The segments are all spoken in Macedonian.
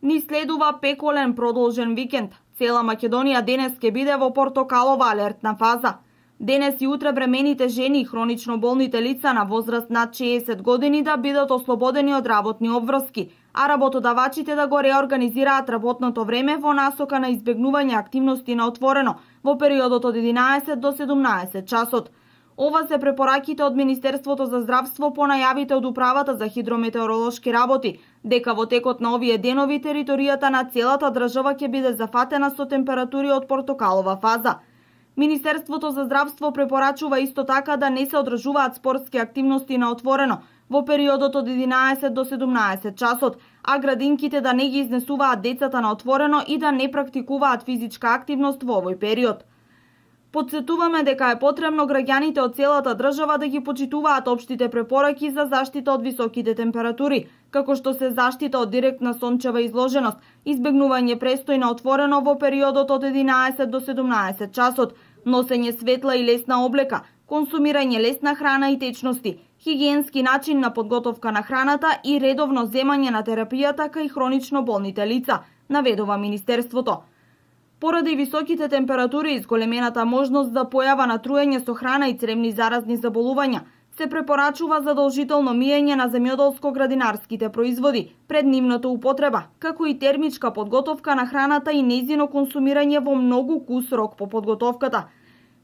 Ни следува пеколен продолжен викенд. Цела Македонија денес ќе биде во портокалова алертна фаза. Денес и утре бремените жени и хронично болните лица на возраст над 60 години да бидат ослободени од работни обврски, а работодавачите да го реорганизираат работното време во насока на избегнување активности на отворено во периодот од 11 до 17 часот. Ова се препораките од Министерството за здравство по најавите од Управата за хидрометеоролошки работи, дека во текот на овие денови територијата на целата држава ќе биде зафатена со температури од портокалова фаза. Министерството за здравство препорачува исто така да не се одржуваат спортски активности на отворено во периодот од 11 до 17 часот, а градинките да не ги изнесуваат децата на отворено и да не практикуваат физичка активност во овој период. Подсетуваме дека е потребно граѓаните од целата држава да ги почитуваат општите препораки за заштита од високите температури, како што се заштита од директна сончева изложеност, избегнување престој на отворено во периодот од 11 до 17 часот, носење светла и лесна облека, консумирање лесна храна и течности, хигиенски начин на подготовка на храната и редовно земање на терапијата кај хронично болните лица, наведува Министерството. Поради високите температури и зголемената можност за појава на труење со храна и цревни заразни заболувања, се препорачува задолжително миење на земјоделско-градинарските производи пред нивната употреба, како и термичка подготовка на храната и нејзино консумирање во многу кус рок по подготовката.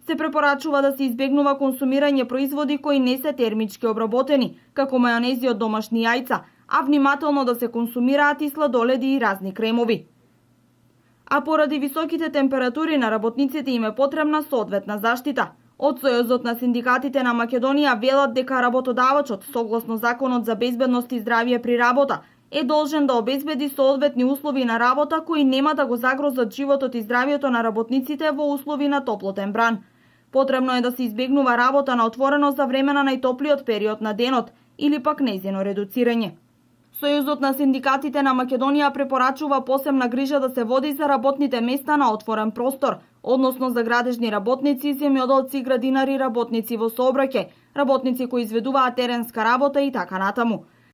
Се препорачува да се избегнува консумирање производи кои не се термички обработени, како мајонези од домашни јајца, а внимателно да се консумираат и сладоледи и разни кремови. А поради високите температури на работниците им е потребна соодветна заштита. Од Сојузот на синдикатите на Македонија велат дека работодавачот, согласно Законот за безбедност и здравје при работа, е должен да обезбеди соодветни услови на работа кои нема да го загрозат животот и здравјето на работниците во услови на топлотен бран. Потребно е да се избегнува работа на отворено за време на најтоплиот период на денот или пак нејзино редуцирање. Сојузот на синдикатите на Македонија препорачува посебна грижа да се води за работните места на отворен простор, односно за градежни работници, земјоделци, градинари, работници во сообраќај, работници кои изведуваат теренска работа и така натаму.